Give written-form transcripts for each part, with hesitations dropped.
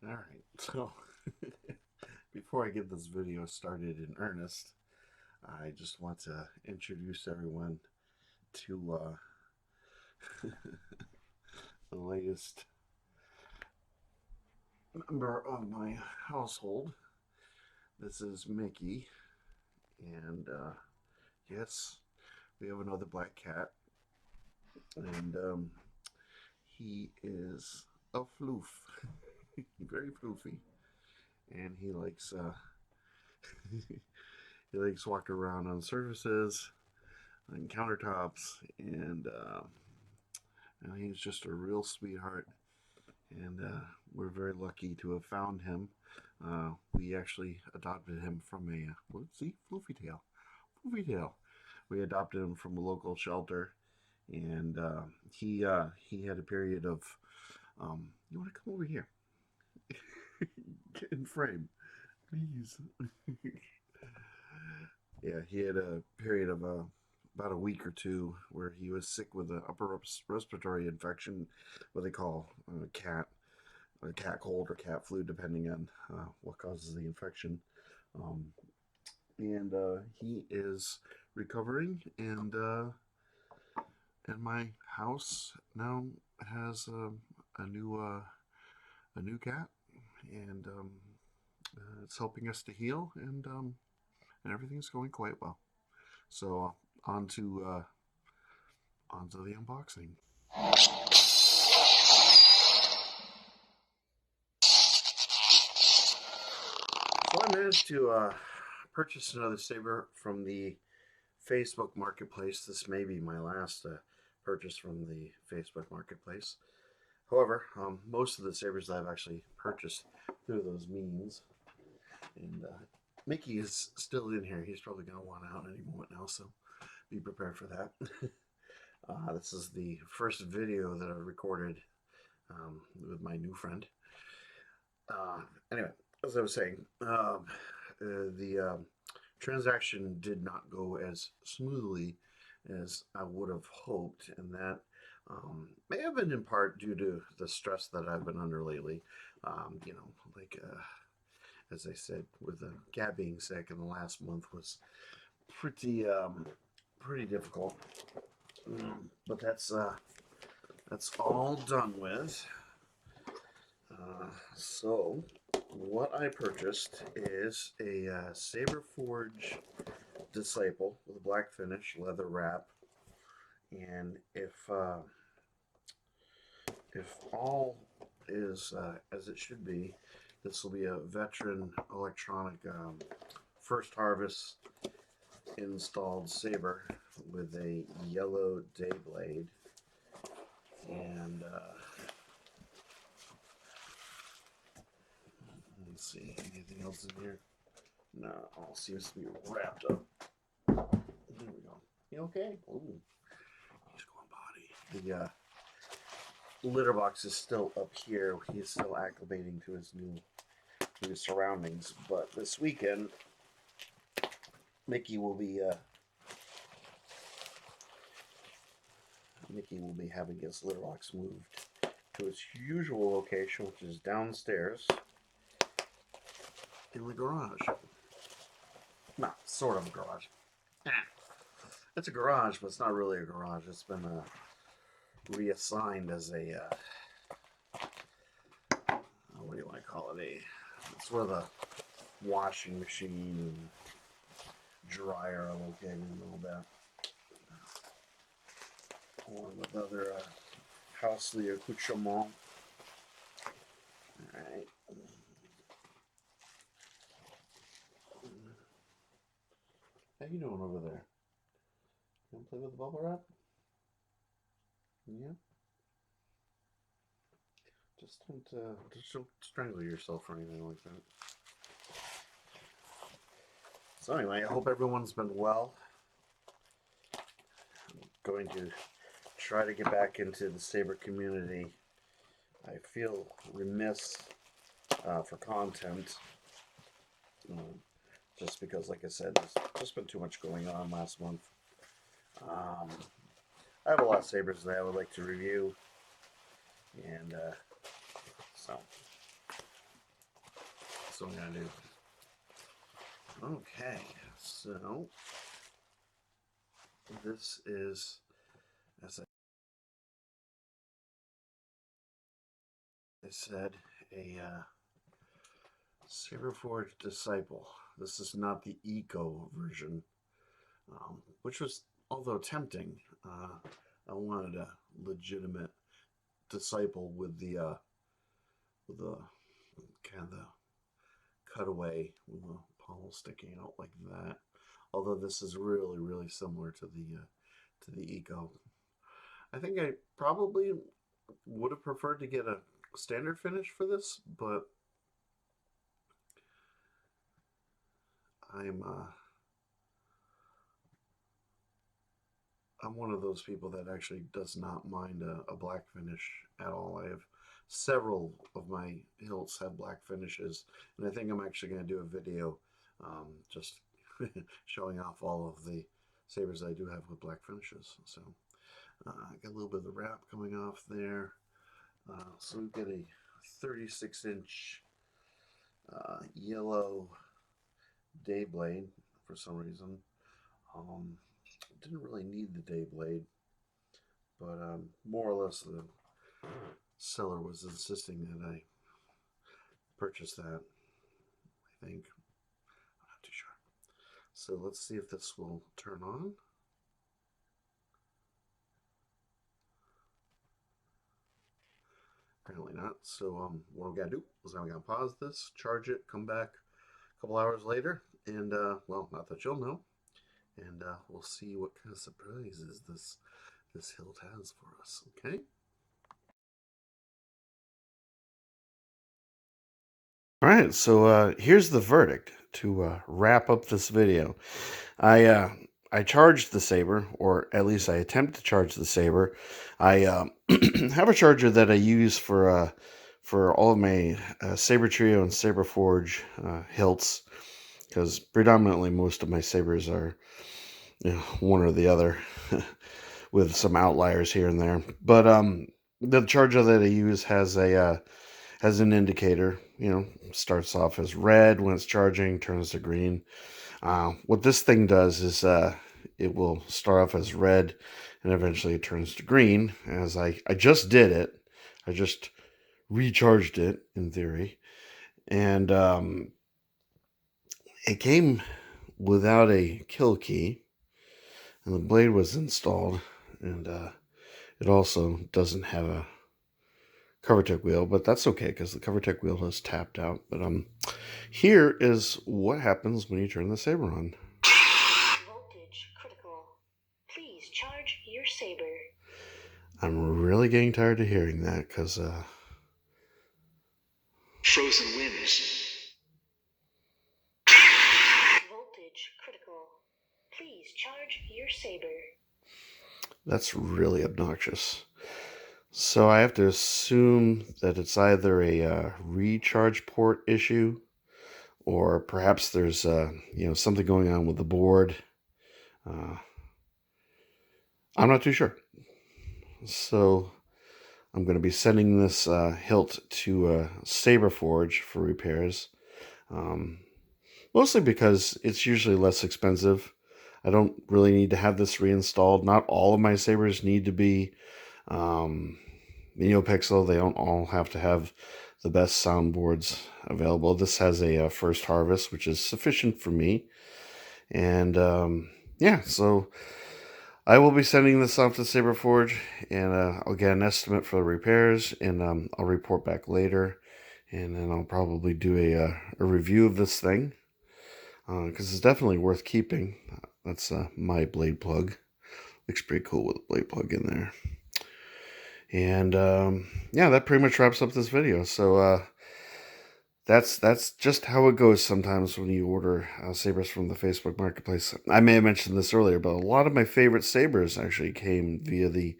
Alright, so before I get this video started in earnest, I just want to introduce everyone to the latest member of my household. This is Mickey, and yes, we have another black cat, and he is a floof, very floofy, and he likes he likes walking around on surfaces, on countertops, and he's just a real sweetheart. And we're very lucky to have found him. We actually adopted him from a let's see, floofy tail, floofy tail. We adopted him from a local shelter, and he had a period of you want to come over here, get in frame, please. Yeah, he had a period of about a week or two where he was sick with an upper respiratory infection, what they call a cat cold or cat flu, depending on what causes the infection. Um, and he is recovering, and my house now has a new cat, and it's helping us to heal, and everything's going quite well. So on to onto the unboxing. So I managed to purchase another saber from the Facebook Marketplace. This may be my last purchase from the Facebook Marketplace. However, most of the sabers that I've actually purchased through those means, and Mickey is still in here. He's probably going to want out any moment now, so be prepared for that. This is the first video that I recorded with my new friend. Anyway, as I was saying, the transaction did not go as smoothly as I would have hoped, and that may have been in part due to the stress that I've been under lately. You know, like as I said, with the cat being sick, and the last month was pretty pretty difficult. But that's all done with. So what I purchased is a Saberforge Disciple with a black finish, leather wrap, and if all is as it should be, this will be a veteran electronic first harvest installed saber with a yellow day blade, and let's see, anything else in here? No, all seems to be wrapped up. There we go. You okay? Ooh, he's going body. The litter box is still up here. He's still acclimating to his new surroundings. But this weekend, Mickey will be having his litter box moved to its usual location, which is downstairs in the garage. Not sort of a garage. It's a garage, but it's not really a garage. It's been reassigned as a what do you want to call it? It's where the washing machine and dryer are located and all that, along with other housely accoutrements. All right. How you doing over there? You want to play with the bubble wrap? Yeah. Just don't strangle yourself or anything like that. So anyway, I hope everyone's been well. I'm going to try to get back into the saber community. I feel remiss for content, just because, like I said, there's just been too much going on last month. I have a lot of sabers that I would like to review, and so So I'm gonna do. Okay, so this is, as I said, a Saberforge Disciple. This is not the Eco version, which was, although tempting, I wanted a legitimate Disciple with the kind of the cutaway with the pommel sticking out like that. Although this is really similar to the Eco. I think I probably would have preferred to get a standard finish for this, but I'm one of those people that actually does not mind a black finish at all. I have several of my hilts have black finishes, and I think I'm actually going to do a video just showing off all of the sabers I do have with black finishes. So I got a little bit of the wrap coming off there. So we've got a 36-inch yellow day blade for some reason. Didn't really need the day blade, but more or less the seller was insisting that I purchase that, I think. I'm not too sure. So let's see if this will turn on. Apparently not. So what we gotta do is I'm gonna pause this, charge it, come back a couple hours later, and well, not that you'll know, and we'll see what kind of surprises this hilt has for us. Okay. All right, so here's the verdict to wrap up this video. I charged the saber, or at least I attempt to charge the saber. I have a charger that I use for all of my Saber Trio and Saberforge hilts, because predominantly most of my sabers are one or the other, with some outliers here and there. But the charger that I use has an indicator. Starts off as red when it's charging, turns to green. What this thing does is it will start off as red, and eventually it turns to green. As I just did it, I just recharged it in theory, and it came without a kill key, and the blade was installed, and it also doesn't have a CoverTech wheel, but that's okay because the CoverTech wheel is tapped out. But here is what happens when you turn the saber on. Voltage critical. Please charge your saber. I'm really getting tired of hearing that because frozen winds. Voltage critical. Please charge your saber. That's really obnoxious. So I have to assume that it's either a recharge port issue, or perhaps there's something going on with the board. I'm not too sure. So I'm going to be sending this hilt to Saberforge for repairs. Mostly because it's usually less expensive. I don't really need to have this reinstalled. Not all of my sabers need to be NeoPixel. They don't all have to have the best soundboards available. This has a first harvest, which is sufficient for me. And yeah, so I will be sending this off to Saberforge, and I'll get an estimate for the repairs, and I'll report back later. And then I'll probably do a review of this thing, because it's definitely worth keeping. That's my blade plug. Looks pretty cool with a blade plug in there. And yeah, that pretty much wraps up this video. So that's just how it goes sometimes when you order sabers from the Facebook Marketplace. I may have mentioned this earlier, but a lot of my favorite sabers actually came via the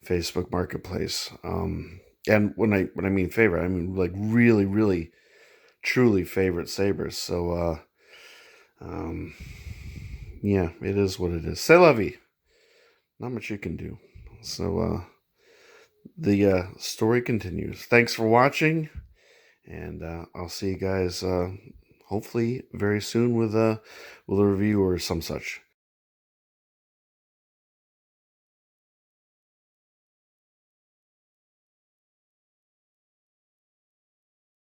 Facebook Marketplace. And when I mean favorite, I mean like really truly favorite sabers. So yeah, it is what it is. C'est la vie. Not much you can do. So the story continues. Thanks for watching, And I'll see you guys hopefully very soon with a review or some such.